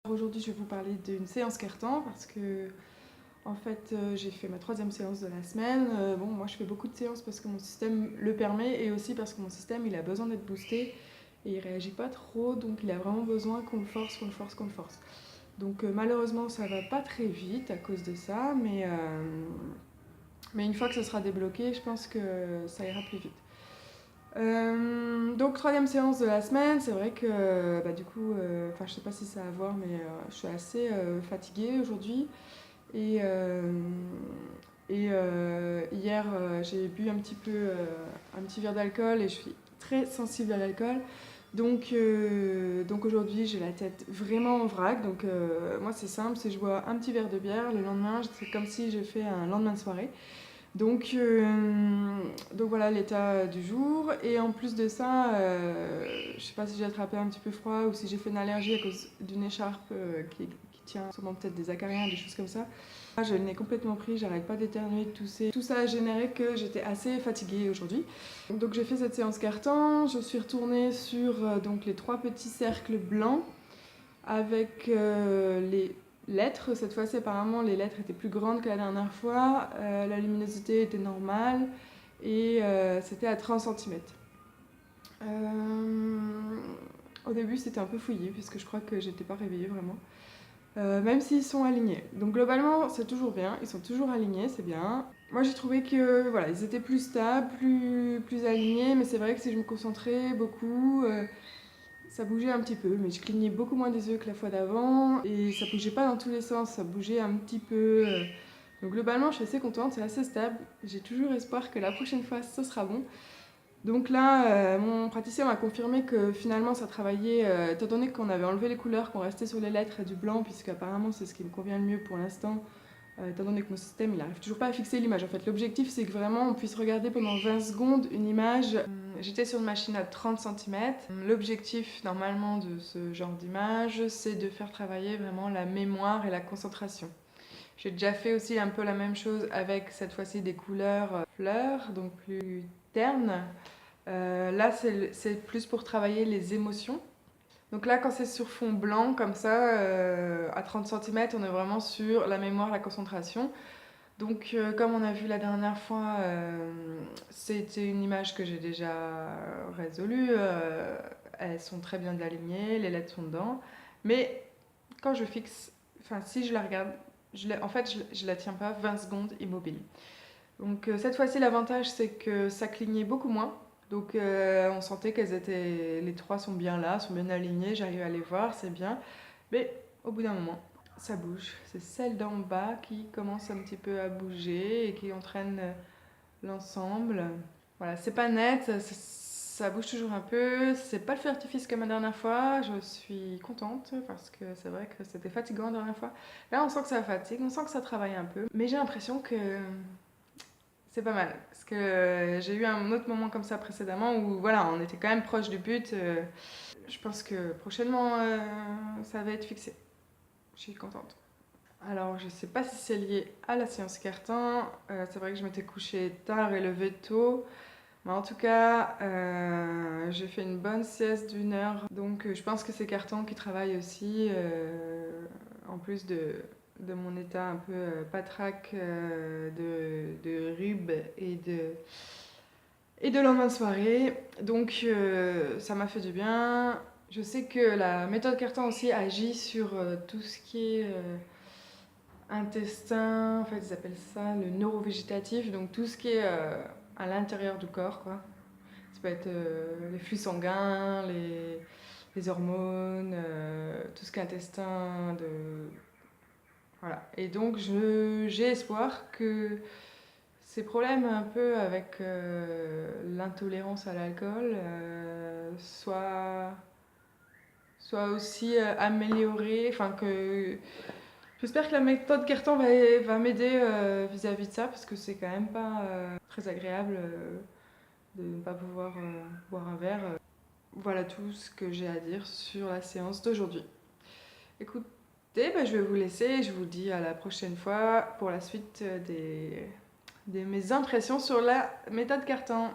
Aujourd'hui, je vais vous parler d'une séance carton parce que, en fait, j'ai fait ma 3e séance de la semaine. Bon, moi, je fais beaucoup de séances parce que mon système le permet et aussi parce que mon système, il a besoin d'être boosté et il réagit pas trop, donc il a vraiment besoin qu'on le force, qu'on le force, qu'on le force. Donc, malheureusement, ça va pas très vite à cause de ça, mais une fois que ça sera débloqué, je pense que ça ira plus vite. Donc 3e séance de la semaine, c'est vrai que du coup, je sais pas si ça a à voir, mais je suis assez fatiguée aujourd'hui. Et, hier, j'ai bu un petit verre d'alcool et je suis très sensible à l'alcool. Donc aujourd'hui, j'ai la tête vraiment en vrac. Donc moi, c'est simple, c'est je bois un petit verre de bière, le lendemain, c'est comme si j'ai fait un lendemain de soirée. Donc voilà l'état du jour. Et en plus de ça, je sais pas si j'ai attrapé un petit peu froid ou si j'ai fait une allergie à cause d'une écharpe qui tient sûrement peut-être des acariens, des choses comme ça. Je l'ai complètement pris, j'arrête pas d'éternuer, de tousser. Tout ça a généré que j'étais assez fatiguée aujourd'hui. Donc j'ai fait cette séance carton, je suis retournée sur donc les 3 petits cercles blancs avec les lettres. Cette fois-ci, apparemment, les lettres étaient plus grandes que la dernière fois, la luminosité était normale et c'était à 30 cm. Au début, c'était un peu fouillé puisque je crois que j'étais pas réveillée vraiment. Même s'ils sont alignés. Donc globalement, c'est toujours bien, ils sont toujours alignés, c'est bien. Moi, j'ai trouvé que voilà, ils étaient plus stables, plus alignés, mais c'est vrai que si je me concentrais beaucoup, ça bougeait un petit peu, mais je clignais beaucoup moins des yeux que la fois d'avant et ça bougeait pas dans tous les sens, ça bougeait un petit peu. Donc globalement, je suis assez contente, c'est assez stable. J'ai toujours espoir que la prochaine fois, ce sera bon. Donc là, mon praticien m'a confirmé que finalement ça travaillait, étant donné qu'on avait enlevé les couleurs, qu'on restait sur les lettres et du blanc, puisque apparemment c'est ce qui me convient le mieux pour l'instant, étant donné que mon système il arrive toujours pas à fixer l'image. En fait, l'objectif c'est que vraiment on puisse regarder pendant 20 secondes une image. J'étais sur une machine à 30 cm. L'objectif normalement de ce genre d'image, c'est de faire travailler vraiment la mémoire et la concentration. J'ai déjà fait aussi un peu la même chose avec cette fois-ci des couleurs fleurs, donc plus ternes. Là, c'est plus pour travailler les émotions. Donc là, quand c'est sur fond blanc, comme ça, à 30 cm, on est vraiment sur la mémoire, la concentration. Donc, comme on a vu la dernière fois, c'était une image que j'ai déjà résolue. Elles sont très bien alignées, les lettres sont dedans. Mais quand je fixe, enfin, si je la regarde, je la tiens pas 20 secondes immobile. Donc, cette fois-ci, l'avantage, c'est que ça clignait beaucoup moins. Donc on sentait qu'elles étaient, les 3 sont bien là, sont bien alignées, j'arrive à les voir, c'est bien. Mais au bout d'un moment, ça bouge. C'est celle d'en bas qui commence un petit peu à bouger et qui entraîne l'ensemble. Voilà, c'est pas net, ça bouge toujours un peu. C'est pas le feu d'artifice comme la dernière fois. Je suis contente parce que c'est vrai que c'était fatigant la dernière fois. Là, on sent que ça fatigue, on sent que ça travaille un peu. Mais j'ai l'impression que c'est pas mal, parce que j'ai eu un autre moment comme ça précédemment où voilà, on était quand même proche du but. Je pense que prochainement, ça va être fixé. Je suis contente. Alors, je sais pas si c'est lié à la séance carton. C'est vrai que je m'étais couchée tard et levée tôt. Mais en tout cas, j'ai fait une bonne sieste d'1 heure. Donc, je pense que c'est carton qui travaille aussi, en plus de mon état un peu patraque de rhume et de lendemain de soirée. Donc ça m'a fait du bien. Je sais que la méthode carton aussi agit sur tout ce qui est intestin, en fait ils appellent ça le neurovégétatif, donc tout ce qui est à l'intérieur du corps, quoi. Ça peut être les flux sanguins, les hormones, tout ce qui est intestin, voilà. Et donc j'ai espoir que ces problèmes un peu avec l'intolérance à l'alcool soient aussi améliorés, enfin que j'espère que la méthode carton va m'aider vis-à-vis de ça parce que c'est quand même pas très agréable de ne pas pouvoir boire un verre. Voilà tout ce que j'ai à dire sur la séance d'aujourd'hui. Écoutez, je vais vous laisser et je vous dis à la prochaine fois pour la suite de mes impressions sur la méthode carton.